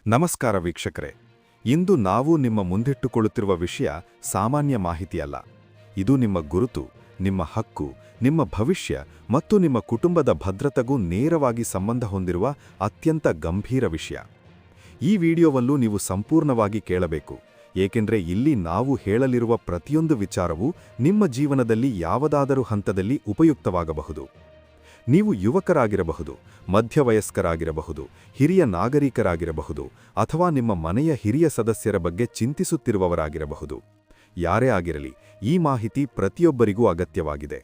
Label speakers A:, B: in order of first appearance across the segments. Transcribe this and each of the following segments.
A: ನಮಸ್ಕಾರ ವೀಕ್ಷಕರೇ. ಇಂದು ನಾವು ನಿಮ್ಮ ಮುಂದಿಟ್ಟುಕೊಳ್ಳುತ್ತಿರುವ ವಿಷಯ ಸಾಮಾನ್ಯ ಮಾಹಿತಿಯಲ್ಲ. ಇದು ನಿಮ್ಮ ಗುರುತು, ನಿಮ್ಮ ಹಕ್ಕು, ನಿಮ್ಮ ಭವಿಷ್ಯ ಮತ್ತು ನಿಮ್ಮ ಕುಟುಂಬದ ಭದ್ರತೆಗೂ ನೇರವಾಗಿ ಸಂಬಂಧ ಹೊಂದಿರುವ ಅತ್ಯಂತ ಗಂಭೀರ ವಿಷಯ. ಈ ವಿಡಿಯೋವನ್ನು ನೀವು ಸಂಪೂರ್ಣವಾಗಿ ಕೇಳಬೇಕು, ಏಕೆಂದರೆ ಇಲ್ಲಿ ನಾವು ಹೇಳಲಿರುವ ಪ್ರತಿಯೊಂದು ವಿಚಾರವೂ ನಿಮ್ಮ ಜೀವನದಲ್ಲಿ ಯಾವುದಾದರೂ ಹಂತದಲ್ಲಿ ಉಪಯುಕ್ತವಾಗಬಹುದು. ನೀವು ಯುವಕರಾಗಿರಬಹುದು, ಮಧ್ಯವಯಸ್ಕರಾಗಿರಬಹುದು, ಹಿರಿಯ ನಾಗರಿಕರಾಗಿರಬಹುದು, ಅಥವಾ ನಿಮ್ಮ ಮನೆಯ ಹಿರಿಯ ಸದಸ್ಯರ ಬಗ್ಗೆ ಚಿಂತಿಸುತ್ತಿರುವವರಾಗಿರಬಹುದು. ಯಾರೇ ಆಗಿರಲಿ, ಈ ಮಾಹಿತಿ ಪ್ರತಿಯೊಬ್ಬರಿಗೂ ಅಗತ್ಯವಾಗಿದೆ.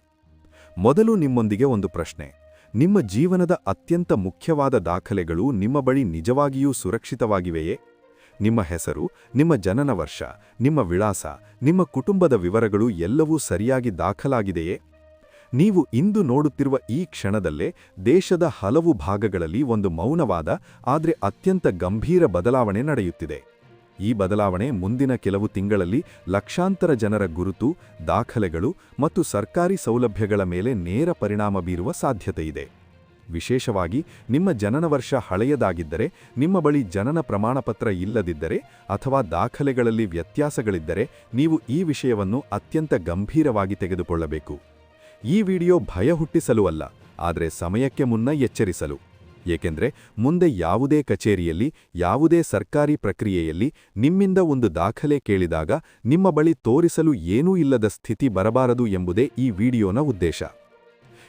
A: ಮೊದಲು ನಿಮ್ಮೊಂದಿಗೆ ಒಂದು ಪ್ರಶ್ನೆ: ನಿಮ್ಮ ಜೀವನದ ಅತ್ಯಂತ ಮುಖ್ಯವಾದ ದಾಖಲೆಗಳು ನಿಮ್ಮ ಬಳಿ ನಿಜವಾಗಿಯೂ ಸುರಕ್ಷಿತವಾಗಿವೆಯೇ? ನಿಮ್ಮ ಹೆಸರು, ನಿಮ್ಮ ಜನನ ವರ್ಷ, ನಿಮ್ಮ ವಿಳಾಸ, ನಿಮ್ಮ ಕುಟುಂಬದ ವಿವರಗಳು ಎಲ್ಲವೂ ಸರಿಯಾಗಿ ದಾಖಲಾಗಿದೆಯೇ? ನೀವು ಇಂದು ನೋಡುತ್ತಿರುವ ಈ ಕ್ಷಣದಲ್ಲೇ ದೇಶದ ಹಲವು ಭಾಗಗಳಲ್ಲಿ ಒಂದು ಮೌನವಾದ ಆದರೆ ಅತ್ಯಂತ ಗಂಭೀರ ಬದಲಾವಣೆ ನಡೆಯುತ್ತಿದೆ. ಈ ಬದಲಾವಣೆ ಮುಂದಿನ ಕೆಲವು ತಿಂಗಳಲ್ಲಿ ಲಕ್ಷಾಂತರ ಜನರ ಗುರುತು, ದಾಖಲೆಗಳು ಮತ್ತು ಸರ್ಕಾರಿ ಸೌಲಭ್ಯಗಳ ಮೇಲೆ ನೇರ ಪರಿಣಾಮ ಬೀರುವ ಸಾಧ್ಯತೆಯಿದೆ. ವಿಶೇಷವಾಗಿ ನಿಮ್ಮ ಜನನ ವರ್ಷ ಹಳೆಯದಾಗಿದ್ದರೆ, ನಿಮ್ಮ ಬಳಿ ಜನನ ಪ್ರಮಾಣಪತ್ರ ಇಲ್ಲದಿದ್ದರೆ ಅಥವಾ ದಾಖಲೆಗಳಲ್ಲಿ ವ್ಯತ್ಯಾಸಗಳಿದ್ದರೆ ನೀವು ಈ ವಿಷಯವನ್ನು ಅತ್ಯಂತ ಗಂಭೀರವಾಗಿ ತೆಗೆದುಕೊಳ್ಳಬೇಕು. ಈ ವಿಡಿಯೋ ಭಯ ಹುಟ್ಟಿಸಲು ಅಲ್ಲ, ಆದರೆ ಸಮಯಕ್ಕೆ ಮುನ್ನ ಎಚ್ಚರಿಸಲು. ಏಕೆಂದರೆ ಮುಂದೆ ಯಾವುದೇ ಕಚೇರಿಯಲ್ಲಿ, ಯಾವುದೇ ಸರ್ಕಾರಿ ಪ್ರಕ್ರಿಯೆಯಲ್ಲಿ ನಿಮ್ಮಿಂದ ಒಂದು ದಾಖಲೆ ಕೇಳಿದಾಗ ನಿಮ್ಮ ಬಳಿ ತೋರಿಸಲು ಏನೂ ಇಲ್ಲದ ಸ್ಥಿತಿ ಬರಬಾರದು ಎಂಬುದೇ ಈ ವಿಡಿಯೋನ ಉದ್ದೇಶ.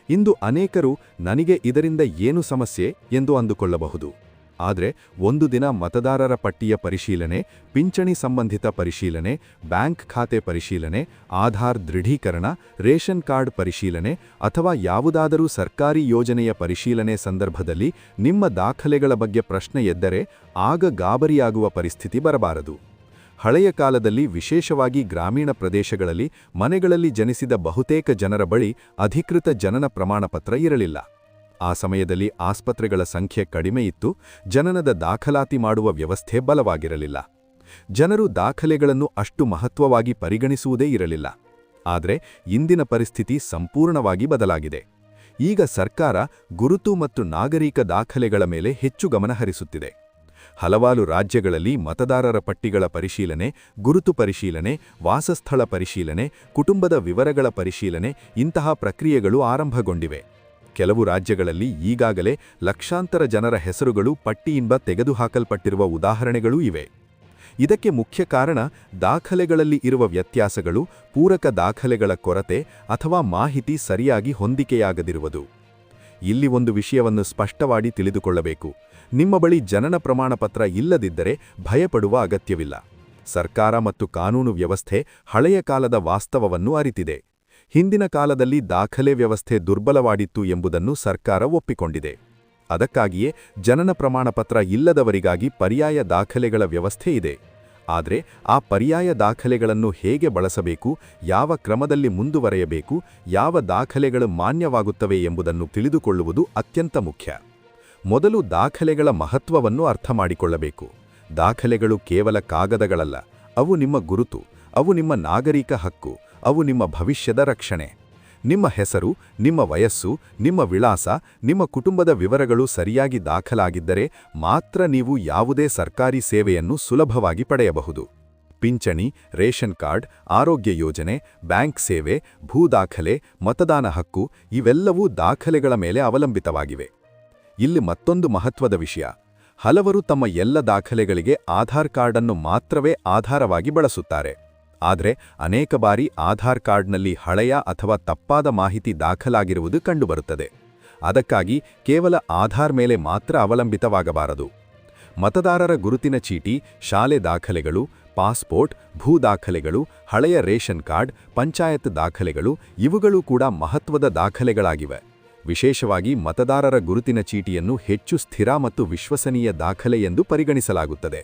A: ಇಂದು ಅನೇಕರು ನನಗೆ ಇದರಿಂದ ಏನು ಸಮಸ್ಯೆ ಎಂದು ಅಂದುಕೊಳ್ಳಬಹುದು. ಆದರೆ ಒಂದು ದಿನ ಮತದಾರರ ಪಟ್ಟಿಯ ಪರಿಶೀಲನೆ, ಪಿಂಚಣಿ ಸಂಬಂಧಿತ ಪರಿಶೀಲನೆ, ಬ್ಯಾಂಕ್ ಖಾತೆ ಪರಿಶೀಲನೆ, ಆಧಾರ್ ದೃಢೀಕರಣ, ರೇಷನ್ ಕಾರ್ಡ್ ಪರಿಶೀಲನೆ ಅಥವಾ ಯಾವುದಾದರೂ ಸರ್ಕಾರಿ ಯೋಜನೆಯ ಪರಿಶೀಲನೆ ಸಂದರ್ಭದಲ್ಲಿ ನಿಮ್ಮ ದಾಖಲೆಗಳ ಬಗ್ಗೆ ಪ್ರಶ್ನೆ ಎದ್ದರೆ ಆಗ ಗಾಬರಿಯಾಗುವ ಪರಿಸ್ಥಿತಿ ಬರಬಾರದು. ಹಳೆಯ ಕಾಲದಲ್ಲಿ, ವಿಶೇಷವಾಗಿ ಗ್ರಾಮೀಣ ಪ್ರದೇಶಗಳಲ್ಲಿ, ಮನೆಗಳಲ್ಲಿ ಜನಿಸಿದ ಬಹುತೇಕ ಜನರ ಬಳಿ ಅಧಿಕೃತ ಜನನ ಪ್ರಮಾಣಪತ್ರ ಇರಲಿಲ್ಲ. ಆ ಸಮಯದಲ್ಲಿ ಆಸ್ಪತ್ರೆಗಳ ಸಂಖ್ಯೆ ಕಡಿಮೆ ಇತ್ತು, ಜನನದ ದಾಖಲಾತಿ ಮಾಡುವ ವ್ಯವಸ್ಥೆ ಬಲವಾಗಿರಲಿಲ್ಲ. ಜನರು ದಾಖಲೆಗಳನ್ನು ಅಷ್ಟು ಮಹತ್ವವಾಗಿ ಪರಿಗಣಿಸುವುದೇ ಇರಲಿಲ್ಲ. ಆದರೆ ಇಂದಿನ ಪರಿಸ್ಥಿತಿ ಸಂಪೂರ್ಣವಾಗಿ ಬದಲಾಗಿದೆ. ಈಗ ಸರ್ಕಾರ ಗುರುತು ಮತ್ತು ನಾಗರಿಕ ದಾಖಲೆಗಳ ಮೇಲೆ ಹೆಚ್ಚು ಗಮನಹರಿಸುತ್ತಿದೆ. ಹಲವಾರು ರಾಜ್ಯಗಳಲ್ಲಿ ಮತದಾರರ ಪಟ್ಟಿಗಳ ಪರಿಶೀಲನೆ, ಗುರುತು ಪರಿಶೀಲನೆ, ವಾಸಸ್ಥಳ ಪರಿಶೀಲನೆ, ಕುಟುಂಬದ ವಿವರಗಳ ಪರಿಶೀಲನೆ ಇಂತಹ ಪ್ರಕ್ರಿಯೆಗಳು ಆರಂಭಗೊಂಡಿವೆ. ಕೆಲವು ರಾಜ್ಯಗಳಲ್ಲಿ ಈಗಾಗಲೇ ಲಕ್ಷಾಂತರ ಜನರ ಹೆಸರುಗಳು ಪಟ್ಟಿಯಿಂದ ತೆಗೆದುಹಾಕಲ್ಪಟ್ಟಿರುವ ಉದಾಹರಣೆಗಳೂ ಇವೆ. ಇದಕ್ಕೆ ಮುಖ್ಯ ಕಾರಣ ದಾಖಲೆಗಳಲ್ಲಿ ಇರುವ ವ್ಯತ್ಯಾಸಗಳು, ಪೂರಕ ದಾಖಲೆಗಳ ಕೊರತೆ ಅಥವಾ ಮಾಹಿತಿ ಸರಿಯಾಗಿ ಹೊಂದಿಕೆಯಾಗದಿರುವುದು. ಇಲ್ಲಿ ಒಂದು ವಿಷಯವನ್ನು ಸ್ಪಷ್ಟವಾಗಿ ತಿಳಿದುಕೊಳ್ಳಬೇಕು: ನಿಮ್ಮ ಬಳಿ ಜನನ ಪ್ರಮಾಣಪತ್ರ ಇಲ್ಲದಿದ್ದರೆ ಭಯಪಡುವ ಅಗತ್ಯವಿಲ್ಲ. ಸರ್ಕಾರ ಮತ್ತು ಕಾನೂನು ವ್ಯವಸ್ಥೆ ಹಳೆಯ ಕಾಲದ ವಾಸ್ತವವನ್ನು ಅರಿತಿದೆ. ಹಿಂದಿನ ಕಾಲದಲ್ಲಿ ದಾಖಲೆ ವ್ಯವಸ್ಥೆ ದುರ್ಬಲವಾಗಿತ್ತು ಎಂಬುದನ್ನು ಸರ್ಕಾರ ಒಪ್ಪಿಕೊಂಡಿದೆ. ಅದಕ್ಕಾಗಿಯೇ ಜನನ ಪ್ರಮಾಣಪತ್ರ ಇಲ್ಲದವರಿಗಾಗಿ ಪರ್ಯಾಯ ದಾಖಲೆಗಳ ವ್ಯವಸ್ಥೆ ಇದೆ. ಆದರೆ ಆ ಪರ್ಯಾಯ ದಾಖಲೆಗಳನ್ನು ಹೇಗೆ ಬಳಸಬೇಕು, ಯಾವ ಕ್ರಮದಲ್ಲಿ ಮುಂದುವರೆಯಬೇಕು, ಯಾವ ದಾಖಲೆಗಳು ಮಾನ್ಯವಾಗುತ್ತವೆ ಎಂಬುದನ್ನು ತಿಳಿದುಕೊಳ್ಳುವುದು ಅತ್ಯಂತ ಮುಖ್ಯ. ಮೊದಲು ದಾಖಲೆಗಳ ಮಹತ್ವವನ್ನು ಅರ್ಥಮಾಡಿಕೊಳ್ಳಬೇಕು. ದಾಖಲೆಗಳು ಕೇವಲ ಕಾಗದಗಳಲ್ಲ, ಅವು ನಿಮ್ಮ ಗುರುತು, ಅವು ನಿಮ್ಮ ನಾಗರಿಕ ಹಕ್ಕು, ಅವು ನಿಮ್ಮ ಭವಿಷ್ಯದ ರಕ್ಷಣೆ. ನಿಮ್ಮ ಹೆಸರು, ನಿಮ್ಮ ವಯಸ್ಸು, ನಿಮ್ಮ ವಿಳಾಸ, ನಿಮ್ಮ ಕುಟುಂಬದ ವಿವರಗಳು ಸರಿಯಾಗಿ ದಾಖಲಾಗಿದ್ದರೆ ಮಾತ್ರ ನೀವು ಯಾವುದೇ ಸರ್ಕಾರಿ ಸೇವೆಯನ್ನು ಸುಲಭವಾಗಿ ಪಡೆಯಬಹುದು. ಪಿಂಚಣಿ, ರೇಷನ್ ಕಾರ್ಡ್, ಆರೋಗ್ಯ ಯೋಜನೆ, ಬ್ಯಾಂಕ್ ಸೇವೆ, ಭೂ ದಾಖಲೆ, ಮತದಾನ ಹಕ್ಕು ಇವೆಲ್ಲವೂ ದಾಖಲೆಗಳ ಮೇಲೆ ಅವಲಂಬಿತವಾಗಿವೆ. ಇಲ್ಲಿ ಮತ್ತೊಂದು ಮಹತ್ವದ ವಿಷಯ: ಹಲವರು ತಮ್ಮ ಎಲ್ಲ ದಾಖಲೆಗಳಿಗೆ ಆಧಾರ್ ಕಾರ್ಡ್ ಅನ್ನು ಮಾತ್ರವೇ ಆಧಾರವಾಗಿ ಬಳಸುತ್ತಾರೆ. ಆದರೆ ಅನೇಕ ಬಾರಿ ಆಧಾರ್ ಕಾರ್ಡ್ನಲ್ಲಿ ಹಳೆಯ ಅಥವಾ ತಪ್ಪಾದ ಮಾಹಿತಿ ದಾಖಲಾಗಿರುವುದು ಕಂಡುಬರುತ್ತದೆ. ಅದಕ್ಕಾಗಿ ಕೇವಲ ಆಧಾರ್ ಮೇಲೆ ಮಾತ್ರ ಅವಲಂಬಿತವಾಗಬಾರದು. ಮತದಾರರ ಗುರುತಿನ ಚೀಟಿ, ಶಾಲೆ ದಾಖಲೆಗಳು, ಪಾಸ್ಪೋರ್ಟ್, ಭೂ ದಾಖಲೆಗಳು, ಹಳೆಯ ರೇಷನ್ ಕಾರ್ಡ್, ಪಂಚಾಯತ್ ದಾಖಲೆಗಳು ಇವುಗಳು ಕೂಡ ಮಹತ್ವದ ದಾಖಲೆಗಳಾಗಿವೆ. ವಿಶೇಷವಾಗಿ ಮತದಾರರ ಗುರುತಿನ ಚೀಟಿಯನ್ನು ಹೆಚ್ಚು ಸ್ಥಿರ ಮತ್ತು ವಿಶ್ವಸನೀಯ ದಾಖಲೆ ಎಂದು ಪರಿಗಣಿಸಲಾಗುತ್ತದೆ,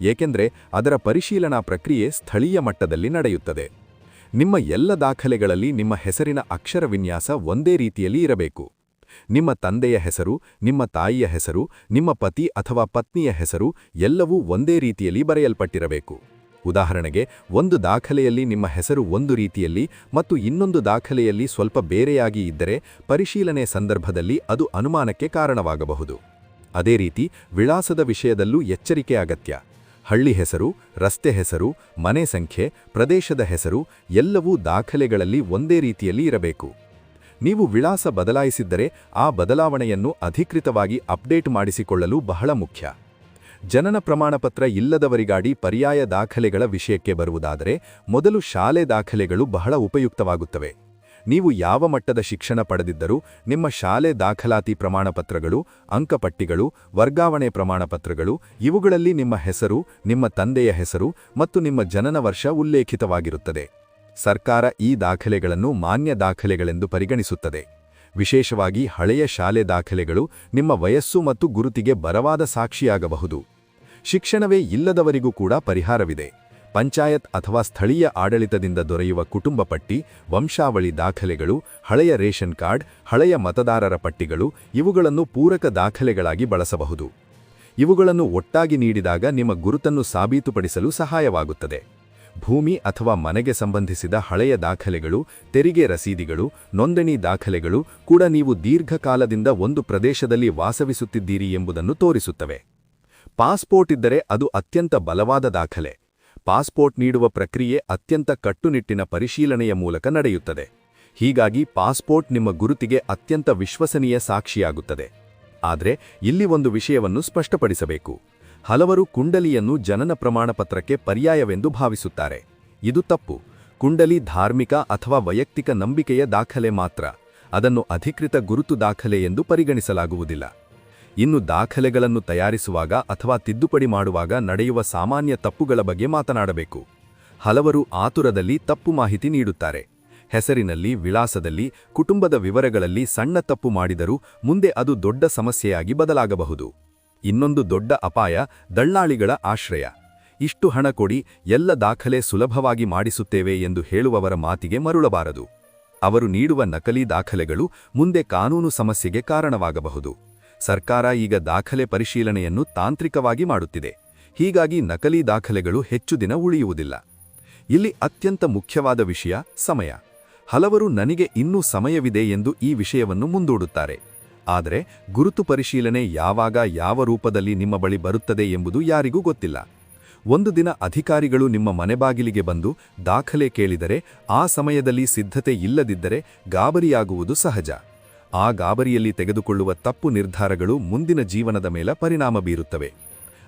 A: ಏಕೆಂದರೆ ಅದರ ಪರಿಶೀಲನಾ ಪ್ರಕ್ರಿಯೆ ಸ್ಥಳೀಯ ಮಟ್ಟದಲ್ಲಿ ನಡೆಯುತ್ತದೆ. ನಿಮ್ಮ ಎಲ್ಲ ದಾಖಲೆಗಳಲ್ಲಿ ನಿಮ್ಮ ಹೆಸರಿನ ಅಕ್ಷರ ವಿನ್ಯಾಸ ಒಂದೇ ರೀತಿಯಲ್ಲಿ ಇರಬೇಕು. ನಿಮ್ಮ ತಂದೆಯ ಹೆಸರು, ನಿಮ್ಮ ತಾಯಿಯ ಹೆಸರು, ನಿಮ್ಮ ಪತಿ ಅಥವಾ ಪತ್ನಿಯ ಹೆಸರು ಎಲ್ಲವೂ ಒಂದೇ ರೀತಿಯಲ್ಲಿ ಬರೆಯಲ್ಪಟ್ಟಿರಬೇಕು. ಉದಾಹರಣೆಗೆ, ಒಂದು ದಾಖಲೆಯಲ್ಲಿ ನಿಮ್ಮ ಹೆಸರು ಒಂದು ರೀತಿಯಲ್ಲಿ ಮತ್ತು ಇನ್ನೊಂದು ದಾಖಲೆಯಲ್ಲಿ ಸ್ವಲ್ಪ ಬೇರೆಯಾಗಿ ಇದ್ದರೆ ಪರಿಶೀಲನೆ ಸಂದರ್ಭದಲ್ಲಿ ಅದು ಅನುಮಾನಕ್ಕೆ ಕಾರಣವಾಗಬಹುದು. ಅದೇ ರೀತಿ ವಿಳಾಸದ ವಿಷಯದಲ್ಲೂ ಎಚ್ಚರಿಕೆ ಅಗತ್ಯ. ಹಳ್ಳಿ ಹೆಸರು, ರಸ್ತೆ ಹೆಸರು, ಮನೆ ಸಂಖ್ಯೆ, ಪ್ರದೇಶದ ಹೆಸರು ಎಲ್ಲವೂ ದಾಖಲೆಗಳಲ್ಲಿ ಒಂದೇ ರೀತಿಯಲ್ಲಿ ಇರಬೇಕು. ನೀವು ವಿಳಾಸ ಬದಲಾಯಿಸಿದ್ದರೆ ಆ ಬದಲಾವಣೆಯನ್ನು ಅಧಿಕೃತವಾಗಿ ಅಪ್ಡೇಟ್ ಮಾಡಿಸಿಕೊಳ್ಳಲು ಬಹಳ ಮುಖ್ಯ. ಜನನ ಪ್ರಮಾಣಪತ್ರ ಇಲ್ಲದವರಿಗಾಗಿ ಪರ್ಯಾಯ ದಾಖಲೆಗಳ ವಿಷಯಕ್ಕೆ ಬರುವುದಾದರೆ ಮೊದಲು ಶಾಲೆ ದಾಖಲೆಗಳು ಬಹಳ ಉಪಯುಕ್ತವಾಗುತ್ತವೆ. ನೀವು ಯಾವ ಮಟ್ಟದ ಶಿಕ್ಷಣ ಪಡೆದಿದ್ದರೂ ನಿಮ್ಮ ಶಾಲೆ ದಾಖಲಾತಿ ಪ್ರಮಾಣಪತ್ರಗಳು, ಅಂಕಪಟ್ಟಿಗಳು, ವರ್ಗಾವಣೆ ಪ್ರಮಾಣಪತ್ರಗಳು ಇವುಗಳಲ್ಲಿ ನಿಮ್ಮ ಹೆಸರು, ನಿಮ್ಮ ತಂದೆಯ ಹೆಸರು ಮತ್ತು ನಿಮ್ಮ ಜನನ ವರ್ಷ ಉಲ್ಲೇಖಿತವಾಗಿರುತ್ತದೆ. ಸರ್ಕಾರ ಈ ದಾಖಲೆಗಳನ್ನು ಮಾನ್ಯ ದಾಖಲೆಗಳೆಂದು ಪರಿಗಣಿಸುತ್ತದೆ. ವಿಶೇಷವಾಗಿ ಹಳೆಯ ಶಾಲೆ ದಾಖಲೆಗಳು ನಿಮ್ಮ ವಯಸ್ಸು ಮತ್ತು ಗುರುತಿಗೆ ಬಲವಾದ ಸಾಕ್ಷಿಯಾಗಬಹುದು. ಶಿಕ್ಷಣವೇ ಇಲ್ಲದವರಿಗೂ ಕೂಡ ಪರಿಹಾರವಿದೆ. ಪಂಚಾಯತ್ ಅಥವಾ ಸ್ಥಳೀಯ ಆಡಳಿತದಿಂದ ದೊರೆಯುವ ಕುಟುಂಬ ಪಟ್ಟಿ, ವಂಶಾವಳಿ ದಾಖಲೆಗಳು, ಹಳೆಯ ರೇಷನ್ ಕಾರ್ಡ್, ಹಳೆಯ ಮತದಾರರ ಪಟ್ಟಿಗಳು ಇವುಗಳನ್ನು ಪೂರಕ ದಾಖಲೆಗಳಾಗಿ ಬಳಸಬಹುದು. ಇವುಗಳನ್ನು ಒಟ್ಟಾಗಿ ನೀಡಿದಾಗ ನಿಮ್ಮ ಗುರುತನ್ನು ಸಾಬೀತುಪಡಿಸಲು ಸಹಾಯವಾಗುತ್ತದೆ. ಭೂಮಿ ಅಥವಾ ಮನೆಗೆ ಸಂಬಂಧಿಸಿದ ಹಳೆಯ ದಾಖಲೆಗಳು, ತೆರಿಗೆ ರಸೀದಿಗಳು, ನೋಂದಣಿ ದಾಖಲೆಗಳು ಕೂಡ ನೀವು ದೀರ್ಘಕಾಲದಿಂದ ಒಂದು ಪ್ರದೇಶದಲ್ಲಿ ವಾಸವಿಸುತ್ತಿದ್ದೀರಿ ಎಂಬುದನ್ನು ತೋರಿಸುತ್ತವೆ. ಪಾಸ್ಪೋರ್ಟ್ ಇದ್ದರೆ ಅದು ಅತ್ಯಂತ ಬಲವಾದ ದಾಖಲೆ. ಪಾಸ್ಪೋರ್ಟ್ ನೀಡುವ ಪ್ರಕ್ರಿಯೆ ಅತ್ಯಂತ ಕಟ್ಟುನಿಟ್ಟಿನ ಪರಿಶೀಲನೆಯ ಮೂಲಕ ನಡೆಯುತ್ತದೆ. ಹೀಗಾಗಿ ಪಾಸ್ಪೋರ್ಟ್ ನಿಮ್ಮ ಗುರುತಿಗೆ ಅತ್ಯಂತ ವಿಶ್ವಸನೀಯ ಸಾಕ್ಷಿಯಾಗುತ್ತದೆ. ಆದರೆ ಇಲ್ಲಿ ಒಂದು ವಿಷಯವನ್ನು ಸ್ಪಷ್ಟಪಡಿಸಬೇಕು. ಹಲವರು ಕುಂಡಲಿಯನ್ನು ಜನನ ಪ್ರಮಾಣಪತ್ರಕ್ಕೆ ಪರ್ಯಾಯವೆಂದು ಭಾವಿಸುತ್ತಾರೆ. ಇದು ತಪ್ಪು. ಕುಂಡಲಿ ಧಾರ್ಮಿಕ ಅಥವಾ ವೈಯಕ್ತಿಕ ನಂಬಿಕೆಯ ದಾಖಲೆ ಮಾತ್ರ. ಅದನ್ನು ಅಧಿಕೃತ ಗುರುತು ದಾಖಲೆ ಎಂದು ಪರಿಗಣಿಸಲಾಗುವುದಿಲ್ಲ. ಇನ್ನು ದಾಖಲೆಗಳನ್ನು ತಯಾರಿಸುವಾಗ ಅಥವಾ ತಿದ್ದುಪಡಿ ಮಾಡುವಾಗ ನಡೆಯುವ ಸಾಮಾನ್ಯ ತಪ್ಪುಗಳ ಬಗ್ಗೆ ಮಾತನಾಡಬೇಕು. ಹಲವರು ಆತುರದಲ್ಲಿ ತಪ್ಪು ಮಾಹಿತಿ ನೀಡುತ್ತಾರೆ. ಹೆಸರಿನಲ್ಲಿ, ವಿಳಾಸದಲ್ಲಿ, ಕುಟುಂಬದ ವಿವರಗಳಲ್ಲಿ ಸಣ್ಣ ತಪ್ಪು ಮಾಡಿದರೂ ಮುಂದೆ ಅದು ದೊಡ್ಡ ಸಮಸ್ಯೆಯಾಗಿ ಬದಲಾಗಬಹುದು. ಇನ್ನೊಂದು ದೊಡ್ಡ ಅಪಾಯ ದಳ್ಳಾಳಿಗಳ ಆಶ್ರಯ. ಇಷ್ಟು ಹಣ ಕೊಡಿ, ಎಲ್ಲ ದಾಖಲೆ ಸುಲಭವಾಗಿ ಮಾಡಿಸುತ್ತೇವೆ ಎಂದು ಹೇಳುವವರ ಮಾತಿಗೆ ಮರುಳಬಾರದು. ಅವರು ನೀಡುವ ನಕಲಿ ದಾಖಲೆಗಳು ಮುಂದೆ ಕಾನೂನು ಸಮಸ್ಯೆಗೆ ಕಾರಣವಾಗಬಹುದು. ಸರ್ಕಾರ ಈಗ ದಾಖಲೆ ಪರಿಶೀಲನೆಯನ್ನು ತಾಂತ್ರಿಕವಾಗಿ ಮಾಡುತ್ತಿದೆ. ಹೀಗಾಗಿ ನಕಲಿ ದಾಖಲೆಗಳು ಹೆಚ್ಚು ದಿನ ಉಳಿಯುವುದಿಲ್ಲ. ಇಲ್ಲಿ ಅತ್ಯಂತ ಮುಖ್ಯವಾದ ವಿಷಯ ಸಮಯ. ಹಲವರು ನನಗೆ ಇನ್ನೂ ಸಮಯವಿದೆ ಎಂದು ಈ ವಿಷಯವನ್ನು ಮುಂದೂಡುತ್ತಾರೆ. ಆದರೆ ಗುರುತು ಪರಿಶೀಲನೆ ಯಾವಾಗ ಯಾವ ರೂಪದಲ್ಲಿ ನಿಮ್ಮ ಬಳಿ ಬರುತ್ತದೆ ಎಂಬುದು ಯಾರಿಗೂ ಗೊತ್ತಿಲ್ಲ. ಒಂದು ದಿನ ಅಧಿಕಾರಿಗಳು ನಿಮ್ಮ ಮನೆಬಾಗಿಲಿಗೆ ಬಂದು ದಾಖಲೆ ಕೇಳಿದರೆ ಆ ಸಮಯದಲ್ಲಿ ಸಿದ್ಧತೆ ಇಲ್ಲದಿದ್ದರೆ ಗಾಬರಿಯಾಗುವುದು ಸಹಜ. ಆ ಗಾಬರಿಯಲ್ಲಿ ತೆಗೆದುಕೊಳ್ಳುವ ತಪ್ಪು ನಿರ್ಧಾರಗಳು ಮುಂದಿನ ಜೀವನದ ಮೇಲೆ ಪರಿಣಾಮ ಬೀರುತ್ತವೆ.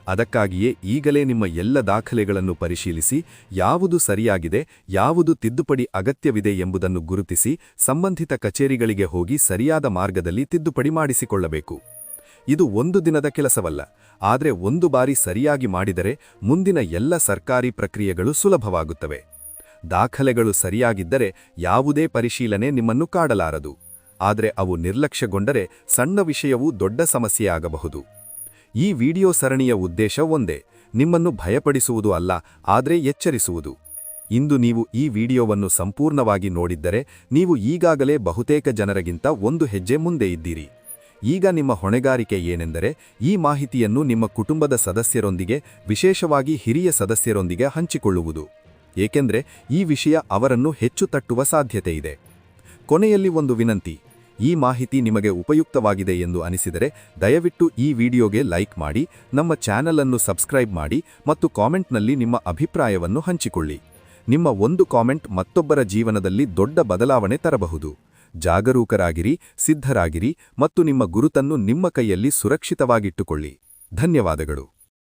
A: ಅದಕ್ಕಾಗಿಯೇ ಈಗಲೇ ನಿಮ್ಮ ಎಲ್ಲ ದಾಖಲೆಗಳನ್ನು ಪರಿಶೀಲಿಸಿ ಯಾವುದು ಸರಿಯಾಗಿದೆ, ಯಾವುದು ತಿದ್ದುಪಡಿ ಅಗತ್ಯವಿದೆ ಎಂಬುದನ್ನು ಗುರುತಿಸಿ ಸಂಬಂಧಿತ ಕಚೇರಿಗಳಿಗೆ ಹೋಗಿ ಸರಿಯಾದ ಮಾರ್ಗದಲ್ಲಿ ತಿದ್ದುಪಡಿ ಮಾಡಿಸಿಕೊಳ್ಳಬೇಕು. ಇದು ಒಂದು ದಿನದ ಕೆಲಸವಲ್ಲ. ಆದರೆ ಒಂದು ಬಾರಿ ಸರಿಯಾಗಿ ಮಾಡಿದರೆ ಮುಂದಿನ ಎಲ್ಲ ಸರ್ಕಾರಿ ಪ್ರಕ್ರಿಯೆಗಳು ಸುಲಭವಾಗುತ್ತವೆ. ದಾಖಲೆಗಳು ಸರಿಯಾಗಿದ್ದರೆ ಯಾವುದೇ ಪರಿಶೀಲನೆ ನಿಮ್ಮನ್ನು ಕಾಡಲಾರದು. ಆದರೆ ಅವು ನಿರ್ಲಕ್ಷ್ಯಗೊಂಡರೆ ಸಣ್ಣ ವಿಷಯವೂ ದೊಡ್ಡ ಸಮಸ್ಯೆಯಾಗಬಹುದು. ಈ ವಿಡಿಯೋ ಸರಣಿಯ ಉದ್ದೇಶ ಒಂದೇ, ನಿಮ್ಮನ್ನು ಭಯಪಡಿಸುವುದು ಅಲ್ಲ, ಆದರೆ ಎಚ್ಚರಿಸುವುದು. ಇಂದು ನೀವು ಈ ವಿಡಿಯೋವನ್ನು ಸಂಪೂರ್ಣವಾಗಿ ನೋಡಿದ್ದರೆ ನೀವು ಈಗಾಗಲೇ ಬಹುತೇಕ ಜನರಿಗಿಂತ ಒಂದು ಹೆಜ್ಜೆ ಮುಂದೆ ಇದ್ದೀರಿ. ಈಗ ನಿಮ್ಮ ಹೊಣೆಗಾರಿಕೆ ಏನೆಂದರೆ ಈ ಮಾಹಿತಿಯನ್ನು ನಿಮ್ಮ ಕುಟುಂಬದ ಸದಸ್ಯರೊಂದಿಗೆ, ವಿಶೇಷವಾಗಿ ಹಿರಿಯ ಸದಸ್ಯರೊಂದಿಗೆ ಹಂಚಿಕೊಳ್ಳುವುದು. ಏಕೆಂದರೆ ಈ ವಿಷಯ ಅವರನ್ನು ಹೆಚ್ಚು ತಟ್ಟುವ ಸಾಧ್ಯತೆಯಿದೆ. ಕೊನೆಯಲ್ಲಿ ಒಂದು ವಿನಂತಿ. ಈ ಮಾಹಿತಿ ನಿಮಗೆ ಉಪಯುಕ್ತವಾಗಿದೆ ಎಂದು ಅನಿಸಿದರೆ ದಯವಿಟ್ಟು ಈ ವಿಡಿಯೋಗೆ ಲೈಕ್ ಮಾಡಿ, ನಮ್ಮ ಚಾನೆಲ್ ಅನ್ನು ಸಬ್ಸ್ಕ್ರೈಬ್ ಮಾಡಿ ಮತ್ತು ಕಾಮೆಂಟ್ನಲ್ಲಿ ನಿಮ್ಮ ಅಭಿಪ್ರಾಯವನ್ನು ಹಂಚಿಕೊಳ್ಳಿ. ನಿಮ್ಮ ಒಂದು ಕಾಮೆಂಟ್ ಮತ್ತೊಬ್ಬರ ಜೀವನದಲ್ಲಿ ದೊಡ್ಡ ಬದಲಾವಣೆ ತರಬಹುದು. ಜಾಗರೂಕರಾಗಿರಿ, ಸಿದ್ಧರಾಗಿರಿ ಮತ್ತು ನಿಮ್ಮ ಗುರುತನ್ನು ನಿಮ್ಮ ಕೈಯಲ್ಲಿ ಸುರಕ್ಷಿತವಾಗಿಟ್ಟುಕೊಳ್ಳಿ. ಧನ್ಯವಾದಗಳು.